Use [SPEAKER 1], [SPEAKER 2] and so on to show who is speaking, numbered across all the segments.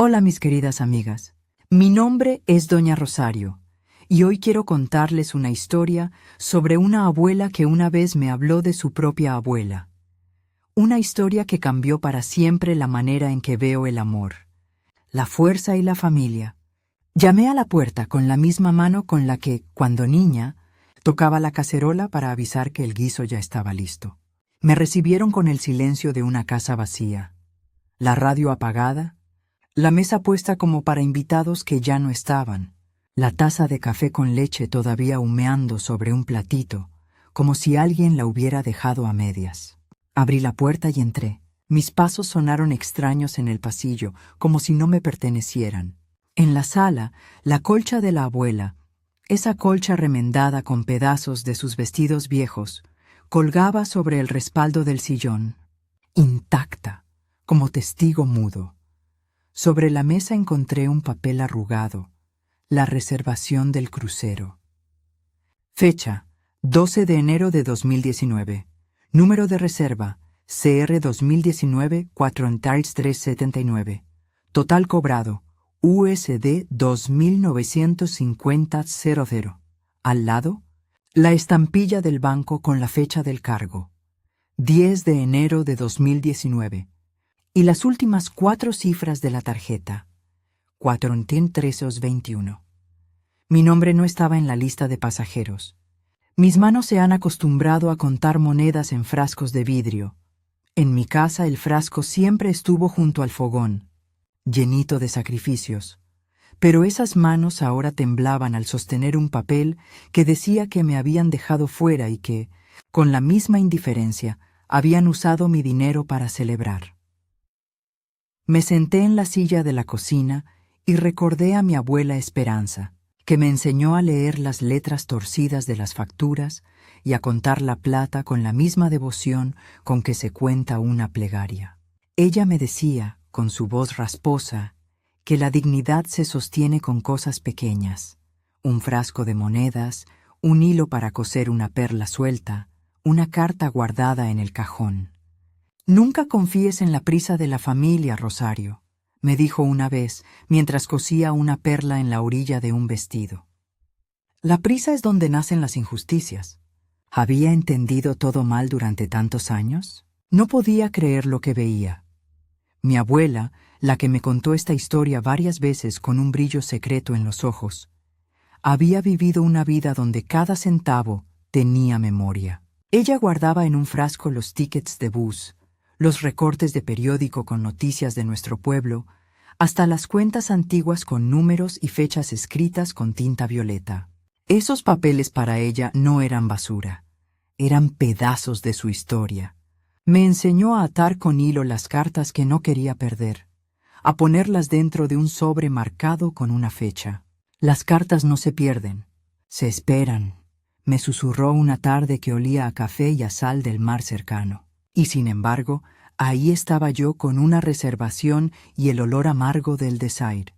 [SPEAKER 1] Hola mis queridas amigas, mi nombre es Doña Rosario y hoy quiero contarles una historia sobre una abuela que una vez me habló de su propia abuela. Una historia que cambió para siempre la manera en que veo el amor, la fuerza y la familia. Llamé a la puerta con la misma mano con la que, cuando niña, tocaba la cacerola para avisar que el guiso ya estaba listo. Me recibieron con el silencio de una casa vacía, la radio apagada, la mesa puesta como para invitados que ya no estaban, la taza de café con leche todavía humeando sobre un platito, como si alguien la hubiera dejado a medias. Abrí la puerta y entré. Mis pasos sonaron extraños en el pasillo, como si no me pertenecieran. En la sala, la colcha de la abuela, esa colcha remendada con pedazos de sus vestidos viejos, colgaba sobre el respaldo del sillón, intacta, como testigo mudo. Sobre la mesa encontré un papel arrugado, la reservación del crucero. Fecha: 12 de enero de 2019. Número de reserva: CR 2019 4-379. Total cobrado: USD 2950.00. Al lado, la estampilla del banco con la fecha del cargo: 10 de enero de 2019. Y las últimas 4 cifras de la tarjeta: 4-321. Mi nombre no estaba en la lista de pasajeros. Mis manos se han acostumbrado a contar monedas en frascos de vidrio. En mi casa el frasco siempre estuvo junto al fogón, llenito de sacrificios. Pero esas manos ahora temblaban al sostener un papel que decía que me habían dejado fuera y que, con la misma indiferencia, habían usado mi dinero para celebrar. Me senté en la silla de la cocina y recordé a mi abuela Esperanza, que me enseñó a leer las letras torcidas de las facturas y a contar la plata con la misma devoción con que se cuenta una plegaria. Ella me decía, con su voz rasposa, que la dignidad se sostiene con cosas pequeñas: un frasco de monedas, un hilo para coser una perla suelta, una carta guardada en el cajón. «Nunca confíes en la prisa de la familia, Rosario», me dijo una vez mientras cosía una perla en la orilla de un vestido. La prisa es donde nacen las injusticias. ¿Había entendido todo mal durante tantos años? No podía creer lo que veía. Mi abuela, la que me contó esta historia varias veces con un brillo secreto en los ojos, había vivido una vida donde cada centavo tenía memoria. Ella guardaba en un frasco los tickets de bus, los recortes de periódico con noticias de nuestro pueblo, hasta las cuentas antiguas con números y fechas escritas con tinta violeta. Esos papeles para ella no eran basura, eran pedazos de su historia. Me enseñó a atar con hilo las cartas que no quería perder, a ponerlas dentro de un sobre marcado con una fecha. Las cartas no se pierden, se esperan, me susurró una tarde que olía a café y a sal del mar cercano. Y sin embargo, ahí estaba yo con una reservación y el olor amargo del Desire.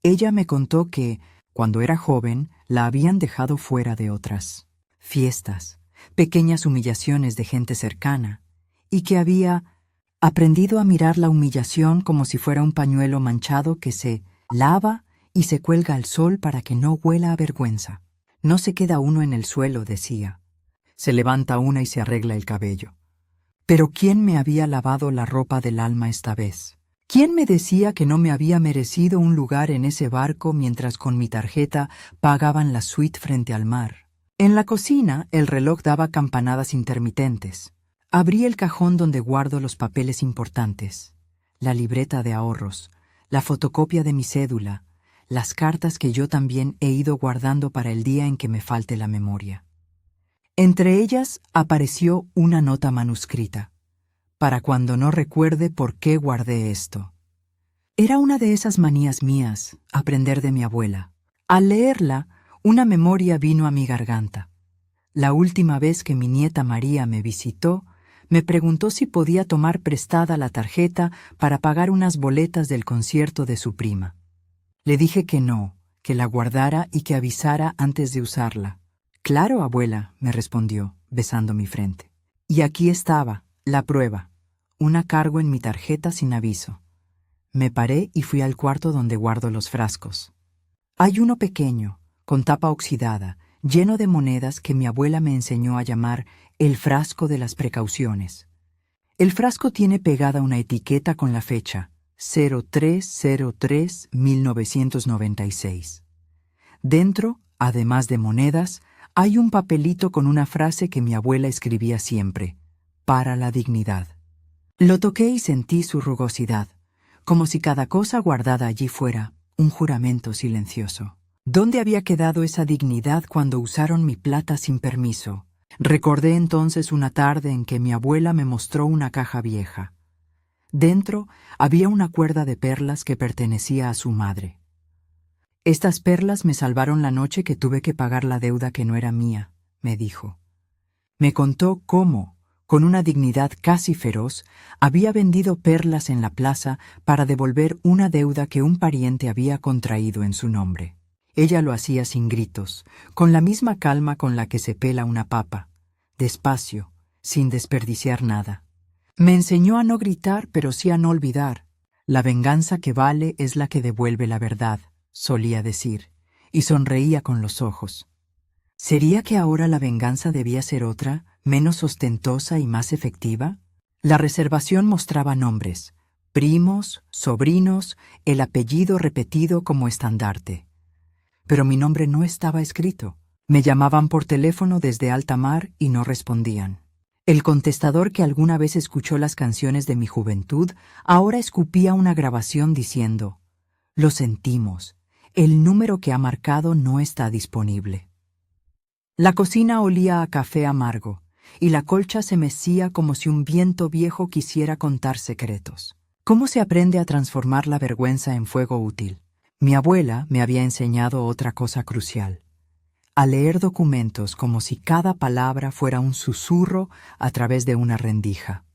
[SPEAKER 1] Ella me contó que, cuando era joven, la habían dejado fuera de otras fiestas, pequeñas humillaciones de gente cercana, y que había aprendido a mirar la humillación como si fuera un pañuelo manchado que se lava y se cuelga al sol para que no huela a vergüenza. No se queda uno en el suelo, decía. Se levanta una y se arregla el cabello. Pero ¿quién me había lavado la ropa del alma esta vez? ¿Quién me decía que no me había merecido un lugar en ese barco mientras con mi tarjeta pagaban la suite frente al mar? En la cocina el reloj daba campanadas intermitentes. Abrí el cajón donde guardo los papeles importantes, la libreta de ahorros, la fotocopia de mi cédula, las cartas que yo también he ido guardando para el día en que me falte la memoria. Entre ellas apareció una nota manuscrita, para cuando no recuerde por qué guardé esto. Era una de esas manías mías, aprender de mi abuela. Al leerla, una memoria vino a mi garganta. La última vez que mi nieta María me visitó, me preguntó si podía tomar prestada la tarjeta para pagar unas boletas del concierto de su prima. Le dije que no, que la guardara y que avisara antes de usarla. «Claro, abuela», me respondió, besando mi frente. Y aquí estaba, la prueba, una cargo en mi tarjeta sin aviso. Me paré y fui al cuarto donde guardo los frascos. Hay uno pequeño, con tapa oxidada, lleno de monedas que mi abuela me enseñó a llamar el frasco de las precauciones. El frasco tiene pegada una etiqueta con la fecha 0303-1996. Dentro, además de monedas, hay un papelito con una frase que mi abuela escribía siempre: para la dignidad. Lo toqué y sentí su rugosidad, como si cada cosa guardada allí fuera un juramento silencioso. ¿Dónde había quedado esa dignidad cuando usaron mi plata sin permiso? Recordé entonces una tarde en que mi abuela me mostró una caja vieja. Dentro había una cuerda de perlas que pertenecía a su madre. Estas perlas me salvaron la noche que tuve que pagar la deuda que no era mía, me dijo. Me contó cómo, con una dignidad casi feroz, había vendido perlas en la plaza para devolver una deuda que un pariente había contraído en su nombre. Ella lo hacía sin gritos, con la misma calma con la que se pela una papa, despacio, sin desperdiciar nada. Me enseñó a no gritar, pero sí a no olvidar. La venganza que vale es la que devuelve la verdad, solía decir, y sonreía con los ojos. ¿Sería que ahora la venganza debía ser otra, menos ostentosa y más efectiva? La reservación mostraba nombres: primos, sobrinos, el apellido repetido como estandarte. Pero mi nombre no estaba escrito. Me llamaban por teléfono desde alta mar y no respondían. El contestador que alguna vez escuchó las canciones de mi juventud ahora escupía una grabación diciendo: lo sentimos, el número que ha marcado no está disponible. La cocina olía a café amargo y la colcha se mecía como si un viento viejo quisiera contar secretos. ¿Cómo se aprende a transformar la vergüenza en fuego útil? Mi abuela me había enseñado otra cosa crucial: a leer documentos como si cada palabra fuera un susurro a través de una rendija.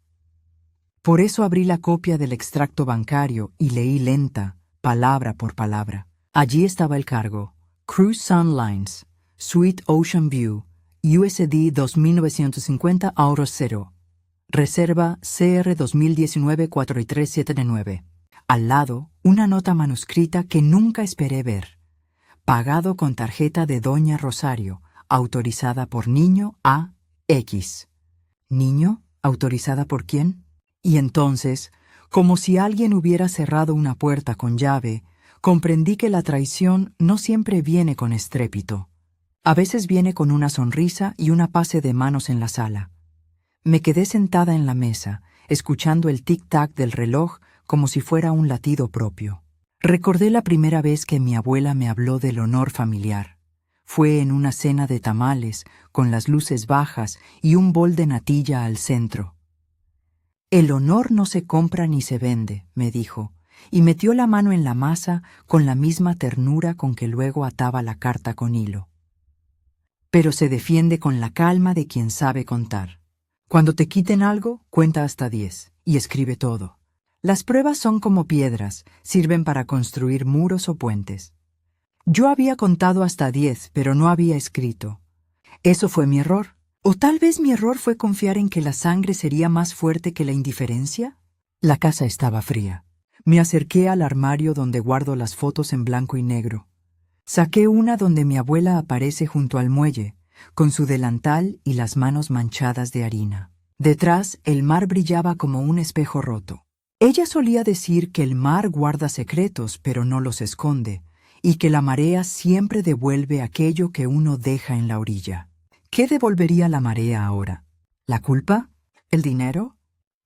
[SPEAKER 1] Por eso abrí la copia del extracto bancario y leí lenta, palabra por palabra. Allí estaba el cargo: Cruise Sun Lines, Suite Ocean View, USD 2950 Euro 0. Reserva CR 2019-43799. Al lado, una nota manuscrita que nunca esperé ver. Pagado con tarjeta de Doña Rosario, autorizada por Niño A. X. ¿Niño? ¿Autorizada por quién? Y entonces, como si alguien hubiera cerrado una puerta con llave, comprendí que la traición no siempre viene con estrépito. A veces viene con una sonrisa y una pase de manos en la sala. Me quedé sentada en la mesa, escuchando el tic-tac del reloj como si fuera un latido propio. Recordé la primera vez que mi abuela me habló del honor familiar. Fue en una cena de tamales, con las luces bajas y un bol de natilla al centro. El honor no se compra ni se vende, me dijo, y metió la mano en la masa con la misma ternura con que luego ataba la carta con hilo. Pero se defiende con la calma de quien sabe contar. Cuando te quiten algo, cuenta hasta 10 y escribe todo. Las pruebas son como piedras, sirven para construir muros o puentes. Yo había contado hasta 10, pero no había escrito. Eso fue mi error. ¿O tal vez mi error fue confiar en que la sangre sería más fuerte que la indiferencia? La casa estaba fría. Me acerqué al armario donde guardo las fotos en blanco y negro. Saqué una donde mi abuela aparece junto al muelle, con su delantal y las manos manchadas de harina. Detrás, el mar brillaba como un espejo roto. Ella solía decir que el mar guarda secretos, pero no los esconde, y que la marea siempre devuelve aquello que uno deja en la orilla. ¿Qué devolvería la marea ahora? ¿La culpa? ¿El dinero?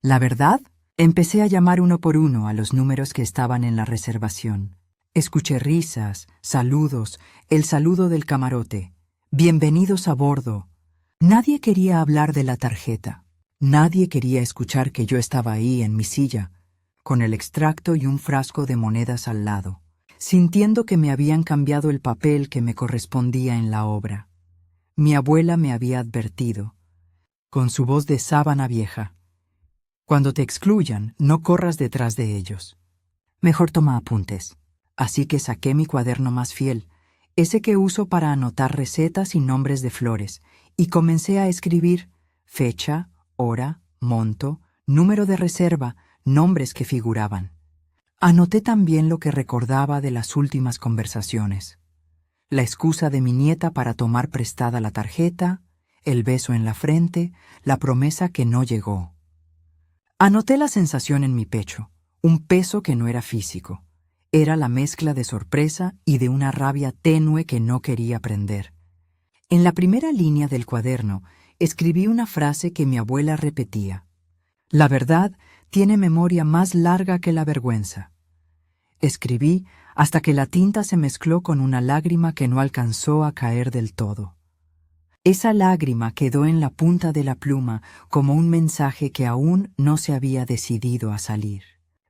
[SPEAKER 1] ¿La verdad? Empecé a llamar uno por uno a los números que estaban en la reservación. Escuché risas, saludos, el saludo del camarote. Bienvenidos a bordo. Nadie quería hablar de la tarjeta. Nadie quería escuchar que yo estaba ahí en mi silla, con el extracto y un frasco de monedas al lado, sintiendo que me habían cambiado el papel que me correspondía en la obra. Mi abuela me había advertido, con su voz de sábana vieja: cuando te excluyan, no corras detrás de ellos. Mejor toma apuntes. Así que saqué mi cuaderno más fiel, ese que uso para anotar recetas y nombres de flores, y comencé a escribir fecha, hora, monto, número de reserva, nombres que figuraban. Anoté también lo que recordaba de las últimas conversaciones. La excusa de mi nieta para tomar prestada la tarjeta, el beso en la frente, la promesa que no llegó. Anoté la sensación en mi pecho, un peso que no era físico. Era la mezcla de sorpresa y de una rabia tenue que no quería prender. En la primera línea del cuaderno escribí una frase que mi abuela repetía. La verdad tiene memoria más larga que la vergüenza. Escribí hasta que la tinta se mezcló con una lágrima que no alcanzó a caer del todo. Esa lágrima quedó en la punta de la pluma como un mensaje que aún no se había decidido a salir.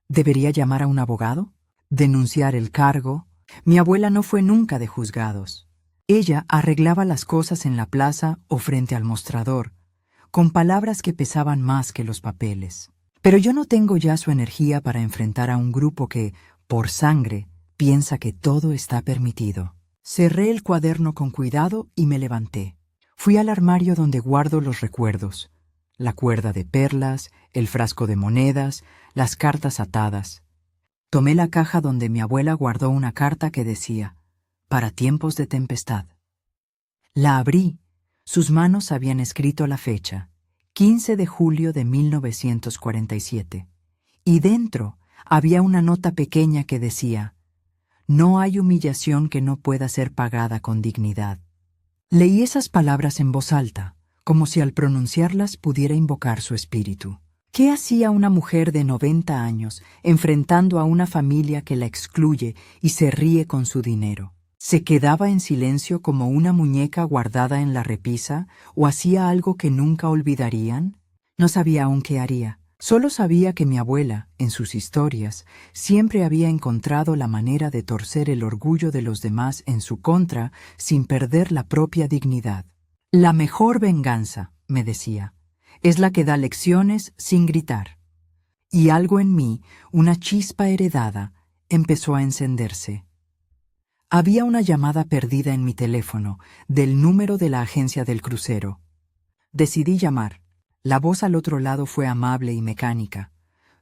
[SPEAKER 1] ¿Debería llamar a un abogado? ¿Denunciar el cargo? Mi abuela no fue nunca de juzgados. Ella arreglaba las cosas en la plaza o frente al mostrador, con palabras que pesaban más que los papeles. Pero yo no tengo ya su energía para enfrentar a un grupo que, por sangre, piensa que todo está permitido. Cerré el cuaderno con cuidado y me levanté. Fui al armario donde guardo los recuerdos, la cuerda de perlas, el frasco de monedas, las cartas atadas. Tomé la caja donde mi abuela guardó una carta que decía, para tiempos de tempestad. La abrí. Sus manos habían escrito la fecha, 15 de julio de 1947, y dentro había una nota pequeña que decía, no hay humillación que no pueda ser pagada con dignidad. Leí esas palabras en voz alta, como si al pronunciarlas pudiera invocar su espíritu. ¿Qué hacía una mujer de 90 años enfrentando a una familia que la excluye y se ríe con su dinero? ¿Se quedaba en silencio como una muñeca guardada en la repisa o hacía algo que nunca olvidarían? No sabía aún qué haría. Solo sabía que mi abuela, en sus historias, siempre había encontrado la manera de torcer el orgullo de los demás en su contra sin perder la propia dignidad. La mejor venganza, me decía, es la que da lecciones sin gritar. Y algo en mí, una chispa heredada, empezó a encenderse. Había una llamada perdida en mi teléfono, del número de la agencia del crucero. Decidí llamar. La voz al otro lado fue amable y mecánica.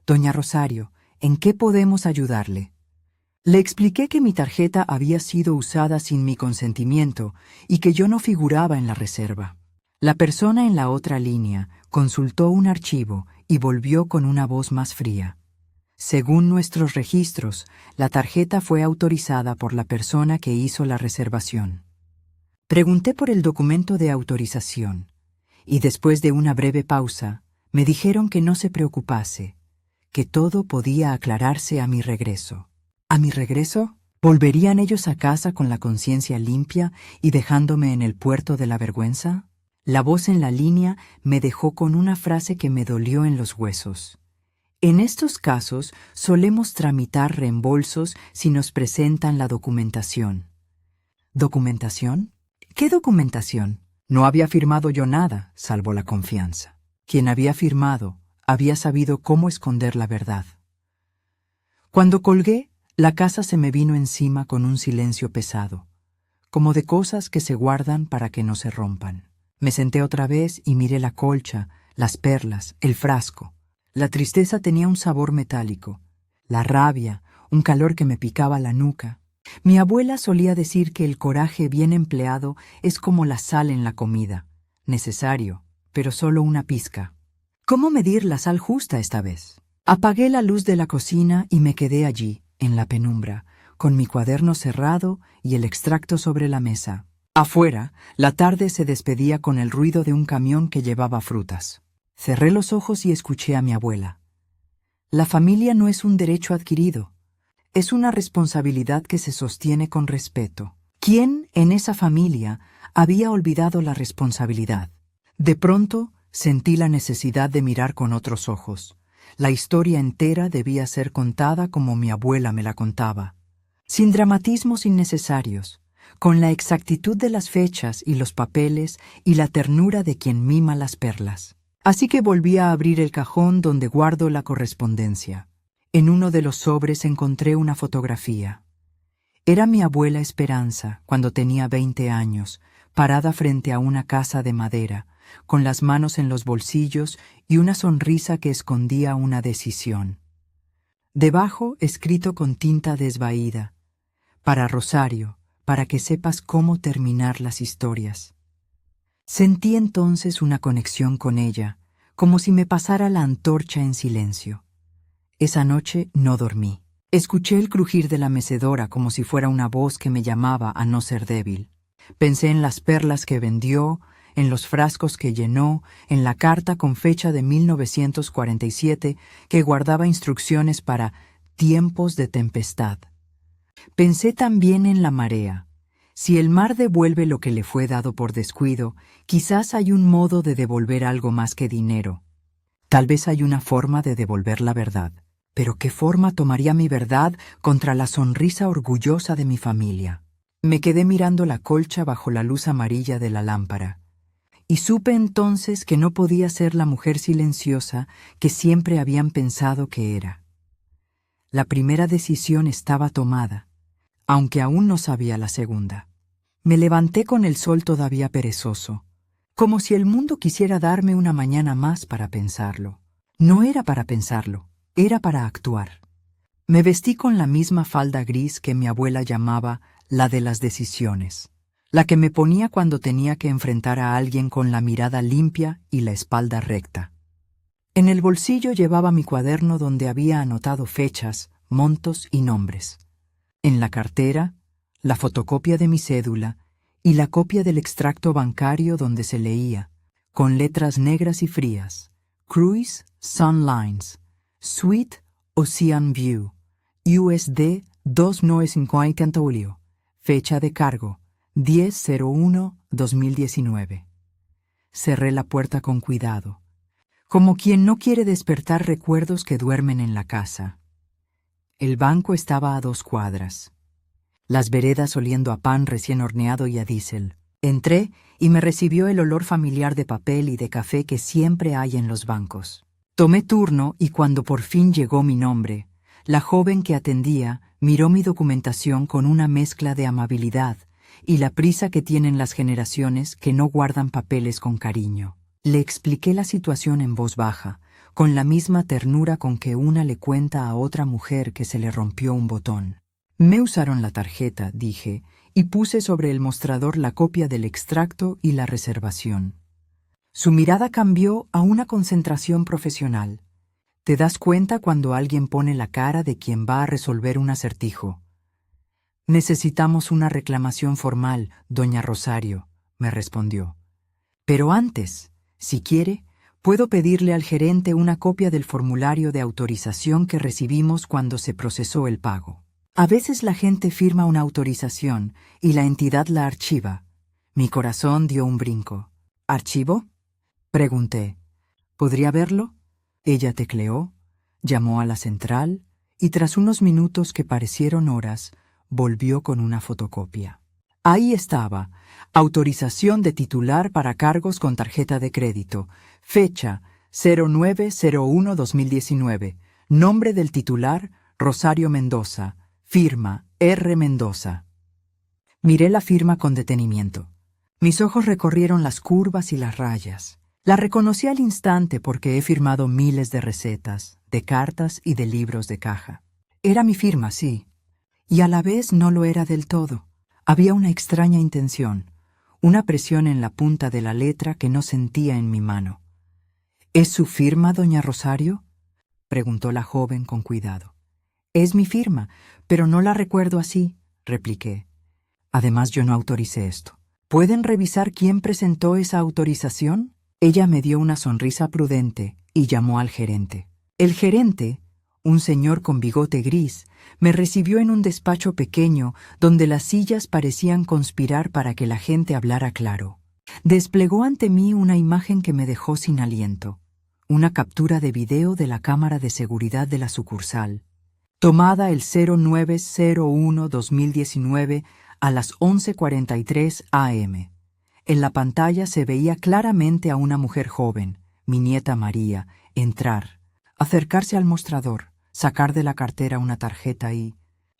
[SPEAKER 1] Doña Rosario, ¿en qué podemos ayudarle? Le expliqué que mi tarjeta había sido usada sin mi consentimiento y que yo no figuraba en la reserva. La persona en la otra línea consultó un archivo y volvió con una voz más fría. Según nuestros registros, la tarjeta fue autorizada por la persona que hizo la reservación. Pregunté por el documento de autorización, y después de una breve pausa, me dijeron que no se preocupase, que todo podía aclararse a mi regreso. ¿A mi regreso? ¿Volverían ellos a casa con la conciencia limpia y dejándome en el puerto de la vergüenza? La voz en la línea me dejó con una frase que me dolió en los huesos. En estos casos solemos tramitar reembolsos si nos presentan la documentación. ¿Documentación? ¿Qué documentación? No había firmado yo nada, salvo la confianza. Quien había firmado había sabido cómo esconder la verdad. Cuando colgué, la casa se me vino encima con un silencio pesado, como de cosas que se guardan para que no se rompan. Me senté otra vez y miré la colcha, las perlas, el frasco. La tristeza tenía un sabor metálico, la rabia, un calor que me picaba la nuca. Mi abuela solía decir que el coraje bien empleado es como la sal en la comida, necesario, pero solo una pizca. ¿Cómo medir la sal justa esta vez? Apagué la luz de la cocina y me quedé allí, en la penumbra, con mi cuaderno cerrado y el extracto sobre la mesa. Afuera, la tarde se despedía con el ruido de un camión que llevaba frutas. Cerré los ojos y escuché a mi abuela. La familia no es un derecho adquirido, es una responsabilidad que se sostiene con respeto. ¿Quién en esa familia había olvidado la responsabilidad? De pronto sentí la necesidad de mirar con otros ojos. La historia entera debía ser contada como mi abuela me la contaba, sin dramatismos innecesarios, con la exactitud de las fechas y los papeles y la ternura de quien mima las perlas. Así que volví a abrir el cajón donde guardo la correspondencia. En uno de los sobres encontré una fotografía. Era mi abuela Esperanza, cuando tenía 20 años, parada frente a una casa de madera, con las manos en los bolsillos y una sonrisa que escondía una decisión. Debajo, escrito con tinta desvaída: para Rosario, para que sepas cómo terminar las historias. Sentí entonces una conexión con ella, como si me pasara la antorcha en silencio. Esa noche no dormí. Escuché el crujir de la mecedora como si fuera una voz que me llamaba a no ser débil. Pensé en las perlas que vendió, en los frascos que llenó, en la carta con fecha de 1947 que guardaba instrucciones para tiempos de tempestad. Pensé también en la marea. Si el mar devuelve lo que le fue dado por descuido, quizás hay un modo de devolver algo más que dinero. Tal vez hay una forma de devolver la verdad. Pero ¿qué forma tomaría mi verdad contra la sonrisa orgullosa de mi familia? Me quedé mirando la colcha bajo la luz amarilla de la lámpara, y supe entonces que no podía ser la mujer silenciosa que siempre habían pensado que era. La primera decisión estaba tomada, aunque aún no sabía la segunda. Me levanté con el sol todavía perezoso, como si el mundo quisiera darme una mañana más para pensarlo. No era para pensarlo, era para actuar. Me vestí con la misma falda gris que mi abuela llamaba la de las decisiones, la que me ponía cuando tenía que enfrentar a alguien con la mirada limpia y la espalda recta. En el bolsillo llevaba mi cuaderno donde había anotado fechas, montos y nombres. En la cartera, la fotocopia de mi cédula y la copia del extracto bancario donde se leía, con letras negras y frías: Cruise Sun Lines, Suite Ocean View, USD 2950 julio, fecha de cargo 10/01/2019. Cerré la puerta con cuidado, como quien no quiere despertar recuerdos que duermen en la casa. El banco estaba a 2 cuadras. Las veredas oliendo a pan recién horneado y a diésel. Entré y me recibió el olor familiar de papel y de café que siempre hay en los bancos. Tomé turno y cuando por fin llegó mi nombre, la joven que atendía miró mi documentación con una mezcla de amabilidad y la prisa que tienen las generaciones que no guardan papeles con cariño. Le expliqué la situación en voz baja, con la misma ternura con que una le cuenta a otra mujer que se le rompió un botón. Me usaron la tarjeta, dije, y puse sobre el mostrador la copia del extracto y la reservación. Su mirada cambió a una concentración profesional. Te das cuenta cuando alguien pone la cara de quien va a resolver un acertijo. Necesitamos una reclamación formal, doña Rosario, me respondió. Pero antes, si quiere, puedo pedirle al gerente una copia del formulario de autorización que recibimos cuando se procesó el pago. A veces la gente firma una autorización y la entidad la archiva. Mi corazón dio un brinco. ¿Archivo?, pregunté. ¿Podría verlo? Ella tecleó, llamó a la central y tras unos minutos que parecieron horas, volvió con una fotocopia. Ahí estaba: autorización de titular para cargos con tarjeta de crédito, fecha 09/01/2019, nombre del titular Rosario Mendoza, firma R. Mendoza. Miré la firma con detenimiento. Mis ojos recorrieron las curvas y las rayas. La reconocí al instante porque he firmado miles de recetas, de cartas y de libros de caja. Era mi firma, sí, y a la vez no lo era del todo. Había una extraña intención, una presión en la punta de la letra que no sentía en mi mano. ¿Es su firma, doña Rosario?, preguntó la joven con cuidado. Es mi firma, pero no la recuerdo así, repliqué. Además, yo no autoricé esto. ¿Pueden revisar quién presentó esa autorización? Ella me dio una sonrisa prudente y llamó al gerente. El gerente, un señor con bigote gris, me recibió en un despacho pequeño donde las sillas parecían conspirar para que la gente hablara claro. Desplegó ante mí una imagen que me dejó sin aliento, una captura de video de la cámara de seguridad de la sucursal, tomada el 09/01/2019 a las 11:43 am. En la pantalla se veía claramente a una mujer joven, mi nieta María, entrar, acercarse al mostrador, sacar de la cartera una tarjeta y,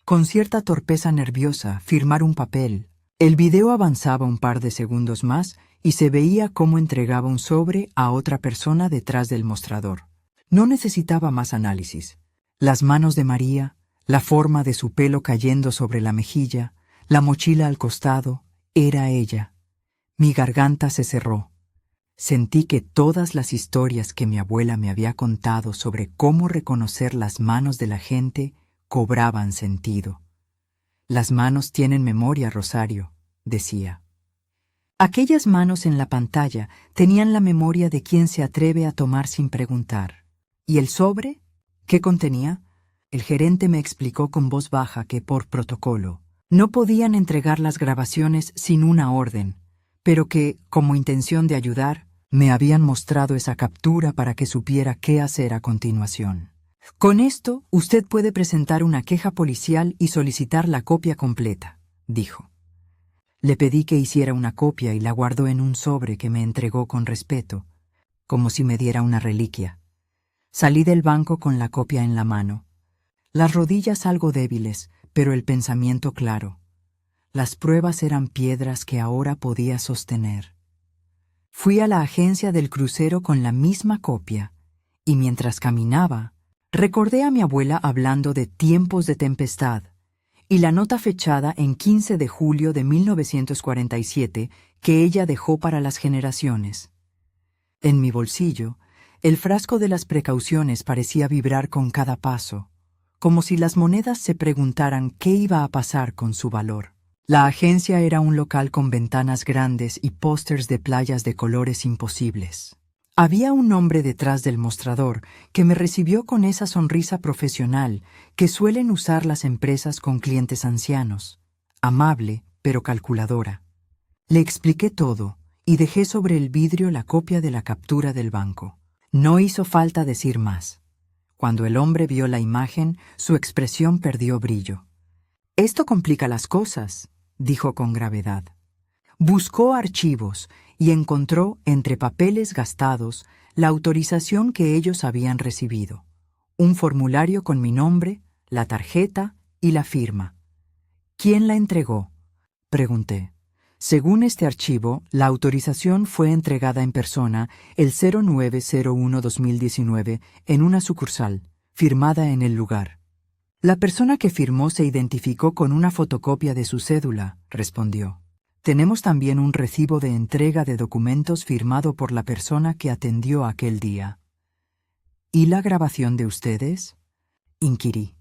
[SPEAKER 1] con cierta torpeza nerviosa, firmar un papel. El video avanzaba un par de segundos más y se veía cómo entregaba un sobre a otra persona detrás del mostrador. No necesitaba más análisis. Las manos de María, la forma de su pelo cayendo sobre la mejilla, la mochila al costado, era ella. Mi garganta se cerró. Sentí que todas las historias que mi abuela me había contado sobre cómo reconocer las manos de la gente cobraban sentido. Las manos tienen memoria, Rosario, decía. Aquellas manos en la pantalla tenían la memoria de quien se atreve a tomar sin preguntar. ¿Y el sobre? ¿Qué contenía? El gerente me explicó con voz baja que, por protocolo, no podían entregar las grabaciones sin una orden, pero que, como intención de ayudar, me habían mostrado esa captura para que supiera qué hacer a continuación. Con esto, usted puede presentar una queja policial y solicitar la copia completa, dijo. Le pedí que hiciera una copia y la guardó en un sobre que me entregó con respeto, como si me diera una reliquia. Salí del banco con la copia en la mano. Las rodillas algo débiles, pero el pensamiento claro. Las pruebas eran piedras que ahora podía sostener. Fui a la agencia del crucero con la misma copia, y mientras caminaba, recordé a mi abuela hablando de tiempos de tempestad, y la nota fechada en 15 de julio de 1947 que ella dejó para las generaciones. En mi bolsillo, el frasco de las precauciones parecía vibrar con cada paso, como si las monedas se preguntaran qué iba a pasar con su valor. La agencia era un local con ventanas grandes y pósters de playas de colores imposibles. Había un hombre detrás del mostrador que me recibió con esa sonrisa profesional que suelen usar las empresas con clientes ancianos, amable pero calculadora. Le expliqué todo y dejé sobre el vidrio la copia de la captura del banco. No hizo falta decir más. Cuando el hombre vio la imagen, su expresión perdió brillo. «Esto complica las cosas», dijo con gravedad. Buscó archivos y encontró, entre papeles gastados, la autorización que ellos habían recibido, un formulario con mi nombre, la tarjeta y la firma. ¿Quién la entregó?, pregunté. Según este archivo, la autorización fue entregada en persona el 09/01/2019 en una sucursal, firmada en el lugar. La persona que firmó se identificó con una fotocopia de su cédula, respondió. Tenemos también un recibo de entrega de documentos firmado por la persona que atendió aquel día. ¿Y la grabación de ustedes?, inquirí.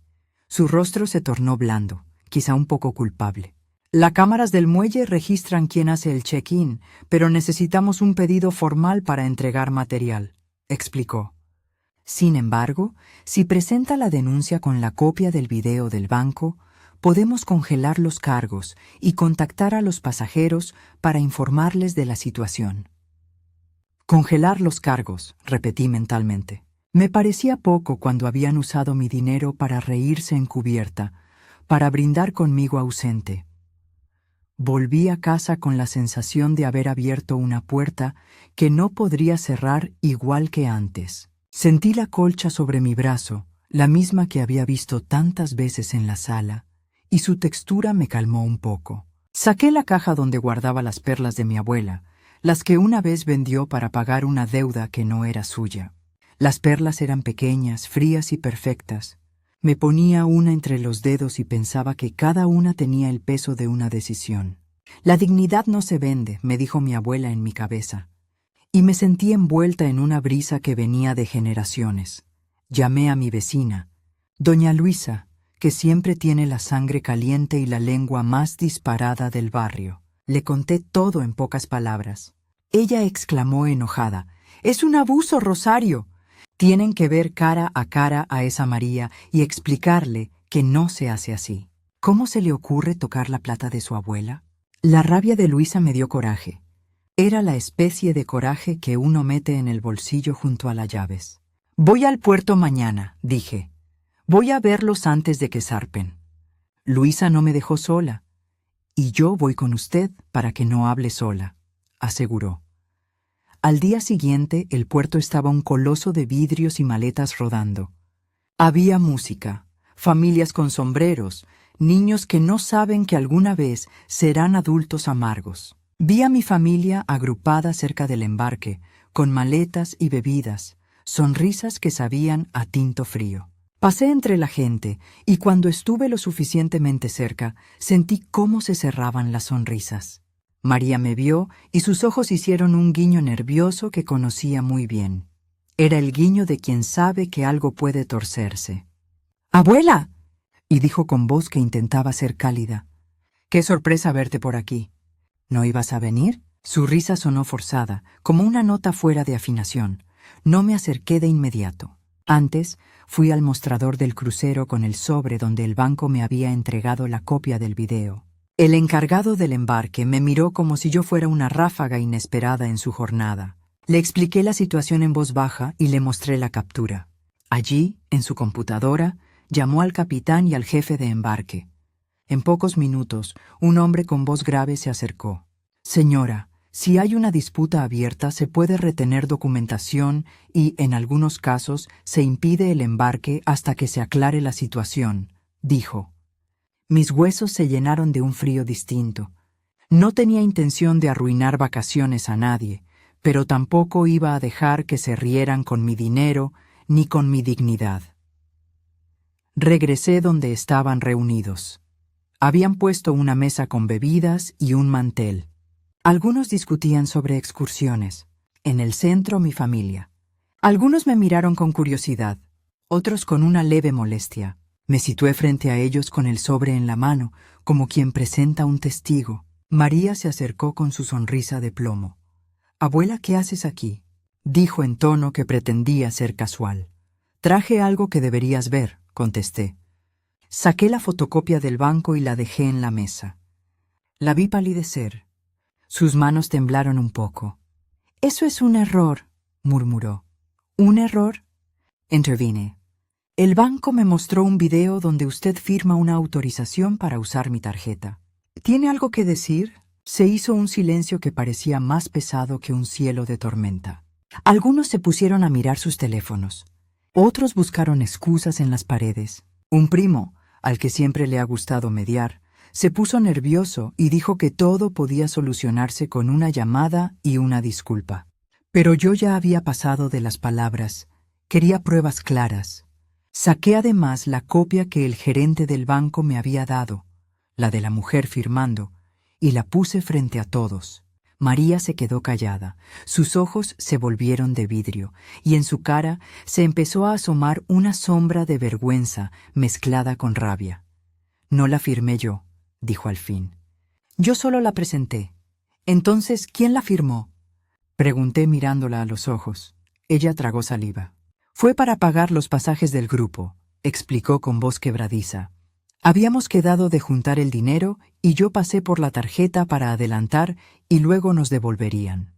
[SPEAKER 1] Su rostro se tornó blando, quizá un poco culpable. Las cámaras del muelle registran quién hace el check-in, pero necesitamos un pedido formal para entregar material, explicó. Sin embargo, si presenta la denuncia con la copia del video del banco, podemos congelar los cargos y contactar a los pasajeros para informarles de la situación. Congelar los cargos, repetí mentalmente. Me parecía poco cuando habían usado mi dinero para reírse encubierta, para brindar conmigo ausente. Volví a casa con la sensación de haber abierto una puerta que no podría cerrar igual que antes. Sentí la colcha sobre mi brazo, la misma que había visto tantas veces en la sala, y su textura me calmó un poco. Saqué la caja donde guardaba las perlas de mi abuela, las que una vez vendió para pagar una deuda que no era suya. Las perlas eran pequeñas, frías y perfectas. Me ponía una entre los dedos y pensaba que cada una tenía el peso de una decisión. La dignidad no se vende, me dijo mi abuela en mi cabeza. Y me sentí envuelta en una brisa que venía de generaciones. Llamé a mi vecina, doña Luisa, que siempre tiene la sangre caliente y la lengua más disparada del barrio. Le conté todo en pocas palabras. Ella exclamó enojada, «¡Es un abuso, Rosario! Tienen que ver cara a esa María y explicarle que no se hace así». ¿Cómo se le ocurre tocar la plata de su abuela? La rabia de Luisa me dio coraje. Era la especie de coraje que uno mete en el bolsillo junto a las llaves. «Voy al puerto mañana», dije. «Voy a verlos antes de que zarpen». Luisa no me dejó sola. «Y yo voy con usted para que no hable sola», aseguró. Al día siguiente, el puerto estaba un coloso de vidrios y maletas rodando. Había música, familias con sombreros, niños que no saben que alguna vez serán adultos amargos. Vi a mi familia agrupada cerca del embarque, con maletas y bebidas, sonrisas que sabían a tinto frío. Pasé entre la gente, y cuando estuve lo suficientemente cerca, sentí cómo se cerraban las sonrisas. María me vio y sus ojos hicieron un guiño nervioso que conocía muy bien. Era el guiño de quien sabe que algo puede torcerse. ¡Abuela! Y dijo con voz que intentaba ser cálida. ¡Qué sorpresa verte por aquí! ¿No ibas a venir? Su risa sonó forzada, como una nota fuera de afinación. No me acerqué de inmediato. Antes, fui al mostrador del crucero con el sobre donde el banco me había entregado la copia del video. El encargado del embarque me miró como si yo fuera una ráfaga inesperada en su jornada. Le expliqué la situación en voz baja y le mostré la captura. Allí, en su computadora, llamó al capitán y al jefe de embarque. En pocos minutos, un hombre con voz grave se acercó. «Señora, si hay una disputa abierta, se puede retener documentación y, en algunos casos, se impide el embarque hasta que se aclare la situación», dijo. Mis huesos se llenaron de un frío distinto. No tenía intención de arruinar vacaciones a nadie, pero tampoco iba a dejar que se rieran con mi dinero ni con mi dignidad. Regresé donde estaban reunidos. Habían puesto una mesa con bebidas y un mantel. Algunos discutían sobre excursiones. En el centro, mi familia. Algunos me miraron con curiosidad, otros con una leve molestia. Me situé frente a ellos con el sobre en la mano, como quien presenta un testigo. María se acercó con su sonrisa de plomo. «Abuela, ¿qué haces aquí?», dijo en tono que pretendía ser casual. «Traje algo que deberías ver», contesté. Saqué la fotocopia del banco y la dejé en la mesa. La vi palidecer. Sus manos temblaron un poco. «Eso es un error», murmuró. «¿Un error?», intervine. «El banco me mostró un video donde usted firma una autorización para usar mi tarjeta. ¿Tiene algo que decir?». Se hizo un silencio que parecía más pesado que un cielo de tormenta. Algunos se pusieron a mirar sus teléfonos. Otros buscaron excusas en las paredes. Un primo, al que siempre le ha gustado mediar, se puso nervioso y dijo que todo podía solucionarse con una llamada y una disculpa. Pero yo ya había pasado de las palabras. Quería pruebas claras. Saqué además la copia que el gerente del banco me había dado, la de la mujer firmando, y la puse frente a todos. María se quedó callada, sus ojos se volvieron de vidrio, y en su cara se empezó a asomar una sombra de vergüenza mezclada con rabia. «No la firmé yo», dijo al fin. «Yo solo la presenté». «Entonces, ¿quién la firmó?», pregunté mirándola a los ojos. Ella tragó saliva. «Fue para pagar los pasajes del grupo», explicó con voz quebradiza. «Habíamos quedado de juntar el dinero y yo pasé por la tarjeta para adelantar y luego nos devolverían».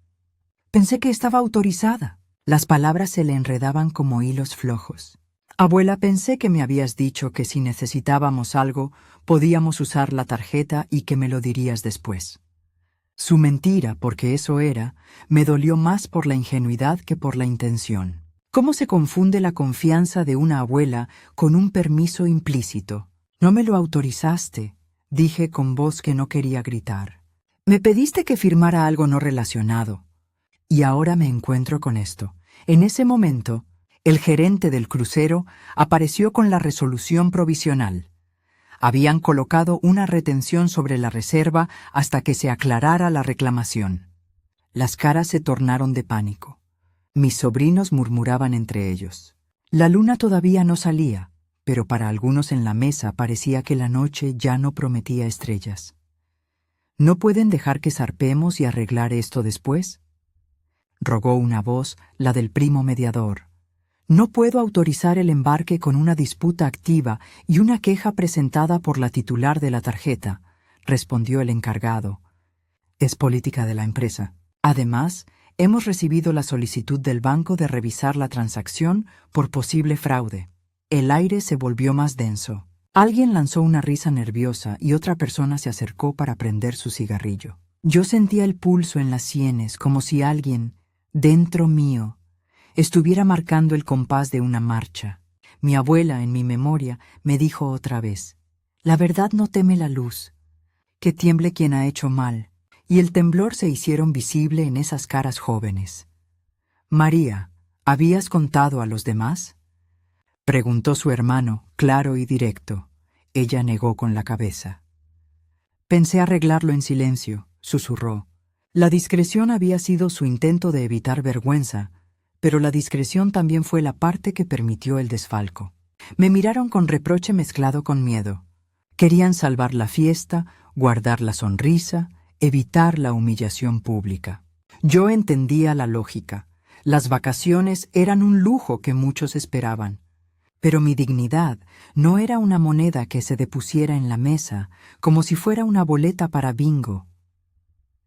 [SPEAKER 1] Pensé que estaba autorizada. Las palabras se le enredaban como hilos flojos. «Abuela, pensé que me habías dicho que si necesitábamos algo, podíamos usar la tarjeta y que me lo dirías después». Su mentira, porque eso era, me dolió más por la ingenuidad que por la intención. ¿Cómo se confunde la confianza de una abuela con un permiso implícito? «No me lo autorizaste», dije con voz que no quería gritar. «Me pediste que firmara algo no relacionado. Y ahora me encuentro con esto». En ese momento, el gerente del crucero apareció con la resolución provisional. Habían colocado una retención sobre la reserva hasta que se aclarara la reclamación. Las caras se tornaron de pánico. Mis sobrinos murmuraban entre ellos. La luna todavía no salía, pero para algunos en la mesa parecía que la noche ya no prometía estrellas. «¿No pueden dejar que zarpemos y arreglar esto después?», rogó una voz, la del primo mediador. «No puedo autorizar el embarque con una disputa activa y una queja presentada por la titular de la tarjeta», respondió el encargado. «Es política de la empresa. Además, hemos recibido la solicitud del banco de revisar la transacción por posible fraude». El aire se volvió más denso. Alguien lanzó una risa nerviosa y otra persona se acercó para prender su cigarrillo. Yo sentía el pulso en las sienes como si alguien, dentro mío, estuviera marcando el compás de una marcha. Mi abuela, en mi memoria, me dijo otra vez: «La verdad no teme la luz. Que tiemble quien ha hecho mal». Y el temblor se hicieron visible en esas caras jóvenes. «María, ¿habías contado a los demás?». Preguntó su hermano, claro y directo. Ella negó con la cabeza. Pensé arreglarlo en silencio, susurró. La discreción había sido su intento de evitar vergüenza, pero la discreción también fue la parte que permitió el desfalco. Me miraron con reproche mezclado con miedo. Querían salvar la fiesta, guardar la sonrisa, evitar la humillación pública. Yo entendía la lógica. Las vacaciones eran un lujo que muchos esperaban. Pero mi dignidad no era una moneda que se depusiera en la mesa como si fuera una boleta para bingo.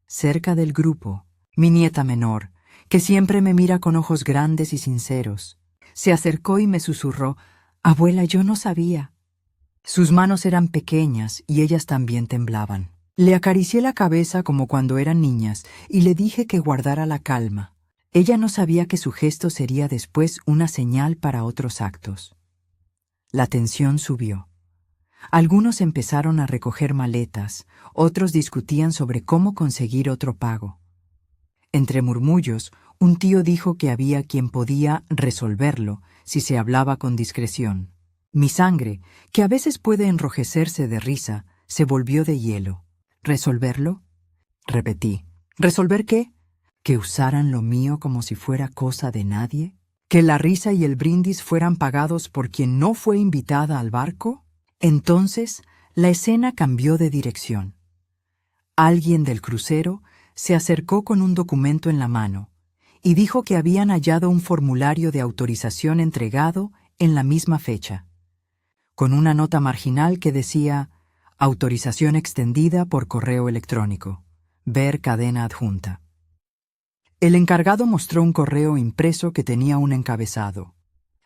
[SPEAKER 1] Cerca del grupo, mi nieta menor, que siempre me mira con ojos grandes y sinceros, se acercó y me susurró: «Abuela, yo no sabía». Sus manos eran pequeñas y ellas también temblaban. Le acaricié la cabeza como cuando eran niñas y le dije que guardara la calma. Ella no sabía que su gesto sería después una señal para otros actos. La tensión subió. Algunos empezaron a recoger maletas, otros discutían sobre cómo conseguir otro pago. Entre murmullos, un tío dijo que había quien podía resolverlo si se hablaba con discreción. Mi sangre, que a veces puede enrojecerse de risa, se volvió de hielo. ¿Resolverlo? Repetí. ¿Resolver qué? ¿Que usaran lo mío como si fuera cosa de nadie? ¿Que la risa y el brindis fueran pagados por quien no fue invitada al barco? Entonces, la escena cambió de dirección. Alguien del crucero se acercó con un documento en la mano y dijo que habían hallado un formulario de autorización entregado en la misma fecha, con una nota marginal que decía: «Autorización extendida por correo electrónico. Ver cadena adjunta». El encargado mostró un correo impreso que tenía un encabezado: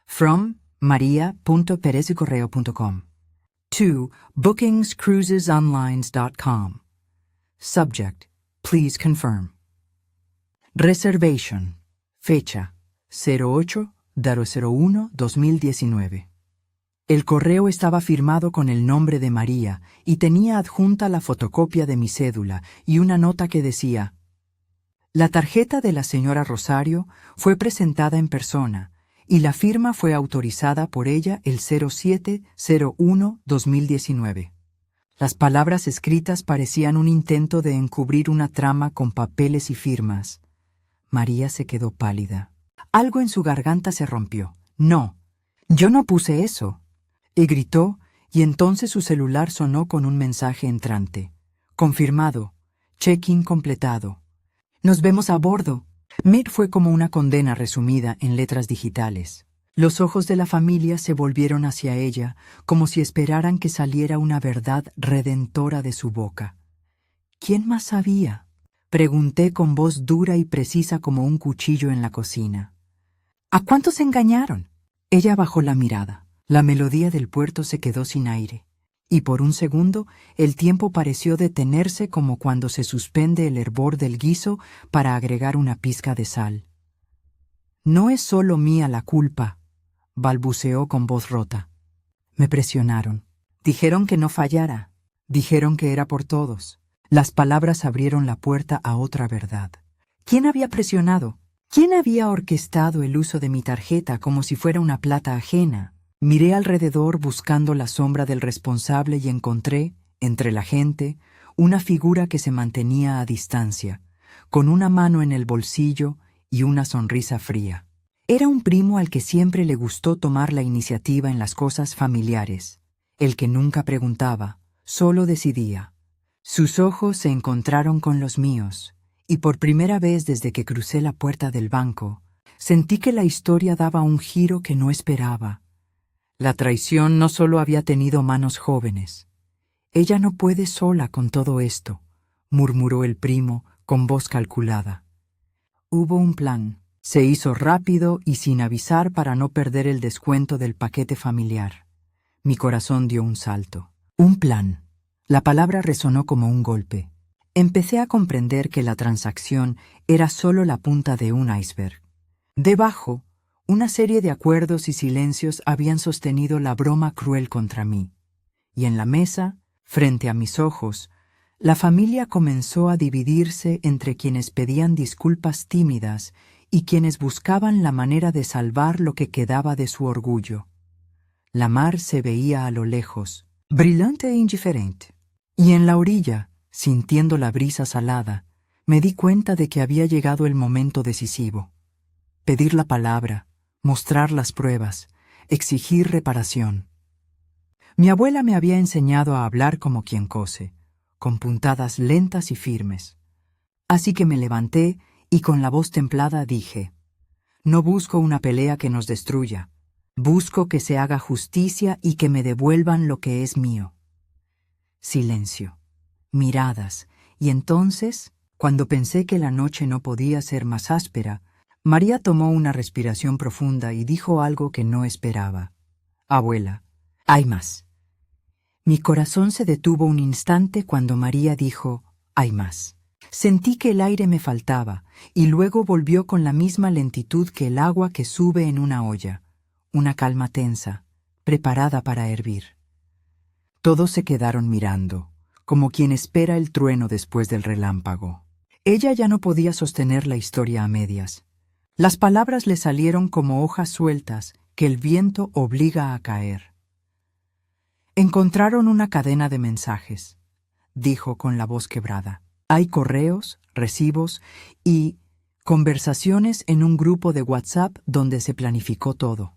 [SPEAKER 1] From maria.perezcorreo.com to bookingscruisesonlines.com. Subject: Please confirm. Reservation. Fecha: 08/01/2019. El correo estaba firmado con el nombre de María y tenía adjunta la fotocopia de mi cédula y una nota que decía: «La tarjeta de la señora Rosario fue presentada en persona y la firma fue autorizada por ella el 07/01/2019». Las palabras escritas parecían un intento de encubrir una trama con papeles y firmas. María se quedó pálida. Algo en su garganta se rompió. «No, yo no puse eso», y gritó, y entonces su celular sonó con un mensaje entrante. «Confirmado. Check-in completado. Nos vemos a bordo». Mir fue como una condena resumida en letras digitales. Los ojos de la familia se volvieron hacia ella, como si esperaran que saliera una verdad redentora de su boca. ¿Quién más sabía? Pregunté con voz dura y precisa como un cuchillo en la cocina. ¿A cuántos engañaron? Ella bajó la mirada. La melodía del puerto se quedó sin aire, y por un segundo el tiempo pareció detenerse como cuando se suspende el hervor del guiso para agregar una pizca de sal. «No es solo mía la culpa», balbuceó con voz rota. Me presionaron. Dijeron que no fallara. Dijeron que era por todos. Las palabras abrieron la puerta a otra verdad. ¿Quién había presionado? ¿Quién había orquestado el uso de mi tarjeta como si fuera una plata ajena? Miré alrededor buscando la sombra del responsable y encontré, entre la gente, una figura que se mantenía a distancia, con una mano en el bolsillo y una sonrisa fría. Era un primo al que siempre le gustó tomar la iniciativa en las cosas familiares, el que nunca preguntaba, solo decidía. Sus ojos se encontraron con los míos, y por primera vez desde que crucé la puerta del banco, sentí que la historia daba un giro que no esperaba. La traición no solo había tenido manos jóvenes. «Ella no puede sola con todo esto», murmuró el primo con voz calculada. Hubo un plan. Se hizo rápido y sin avisar para no perder el descuento del paquete familiar. Mi corazón dio un salto. Un plan. La palabra resonó como un golpe. Empecé a comprender que la transacción era solo la punta de un iceberg. Debajo, una serie de acuerdos y silencios habían sostenido la broma cruel contra mí. Y en la mesa, frente a mis ojos, la familia comenzó a dividirse entre quienes pedían disculpas tímidas y quienes buscaban la manera de salvar lo que quedaba de su orgullo. La mar se veía a lo lejos, brillante e indiferente. Y en la orilla, sintiendo la brisa salada, me di cuenta de que había llegado el momento decisivo. Pedir la palabra, mostrar las pruebas, exigir reparación. Mi abuela me había enseñado a hablar como quien cose, con puntadas lentas y firmes. Así que me levanté y con la voz templada dije: no busco una pelea que nos destruya. Busco que se haga justicia y que me devuelvan lo que es mío. Silencio, miradas, y entonces, cuando pensé que la noche no podía ser más áspera, María tomó una respiración profunda y dijo algo que no esperaba. Abuela, hay más. Mi corazón se detuvo un instante cuando María dijo, hay más. Sentí que el aire me faltaba, y luego volvió con la misma lentitud que el agua que sube en una olla, una calma tensa, preparada para hervir. Todos se quedaron mirando, como quien espera el trueno después del relámpago. Ella ya no podía sostener la historia a medias. Las palabras le salieron como hojas sueltas que el viento obliga a caer. Encontraron una cadena de mensajes, dijo con la voz quebrada. Hay correos, recibos y conversaciones en un grupo de WhatsApp donde se planificó todo.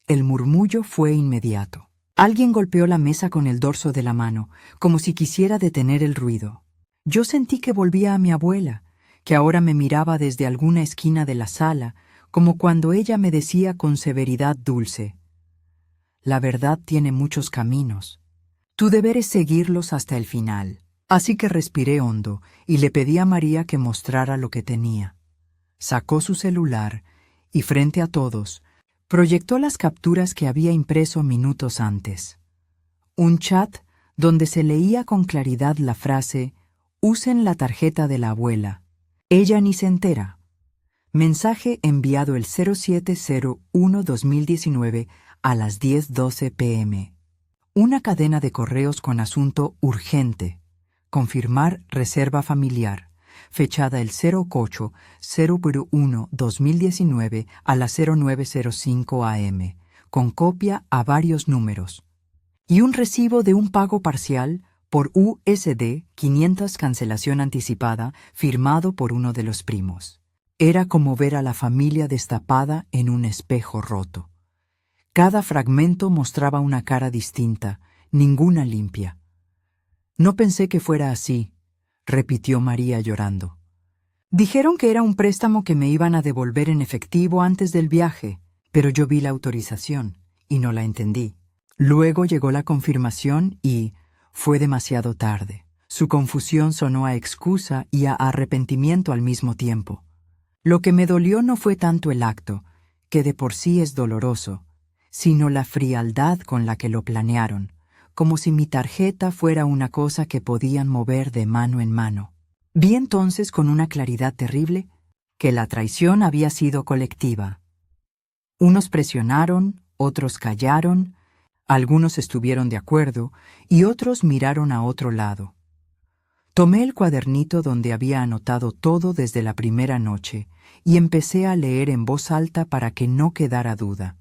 [SPEAKER 1] El murmullo fue inmediato. Alguien golpeó la mesa con el dorso de la mano, como si quisiera detener el ruido. Yo sentí que volvía a mi abuela, que ahora me miraba desde alguna esquina de la sala, como cuando ella me decía con severidad dulce: la verdad tiene muchos caminos. Tu deber es seguirlos hasta el final. Así que respiré hondo y le pedí a María que mostrara lo que tenía. Sacó su celular y, frente a todos, proyectó las capturas que había impreso minutos antes. Un chat donde se leía con claridad la frase: usen la tarjeta de la abuela. Ella ni se entera. Mensaje enviado el 07/01/2019 a las 10:12 p.m. Una cadena de correos con asunto urgente. Confirmar reserva familiar, fechada el 08/01/2019 a las 09:05 am, con copia a varios números. Y un recibo de un pago parcial por USD 500 cancelación anticipada, firmado por uno de los primos. Era como ver a la familia destapada en un espejo roto. Cada fragmento mostraba una cara distinta, ninguna limpia. No pensé que fuera así, repitió María llorando. Dijeron que era un préstamo que me iban a devolver en efectivo antes del viaje, pero yo vi la autorización y no la entendí. Luego llegó la confirmación y fue demasiado tarde. Su confusión sonó a excusa y a arrepentimiento al mismo tiempo. Lo que me dolió no fue tanto el acto, que de por sí es doloroso, sino la frialdad con la que lo planearon, como si mi tarjeta fuera una cosa que podían mover de mano en mano. Vi entonces con una claridad terrible que la traición había sido colectiva. Unos presionaron, otros callaron, algunos estuvieron de acuerdo y otros miraron a otro lado. Tomé el cuadernito donde había anotado todo desde la primera noche y empecé a leer en voz alta para que no quedara duda.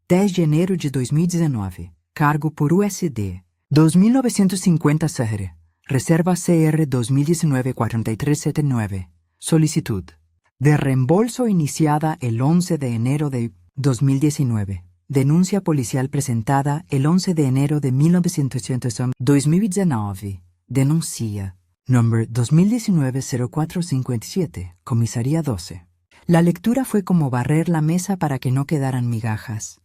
[SPEAKER 1] 10 de enero de 2019. Cargo por USD. 2.950 CR. Reserva CR 2019-4379. Solicitud de reembolso iniciada el 11 de enero de 2019. Denuncia policial presentada el 11 de enero de 2019. Denuncia. Número 2019-0457. Comisaría 12. La lectura fue como barrer la mesa para que no quedaran migajas.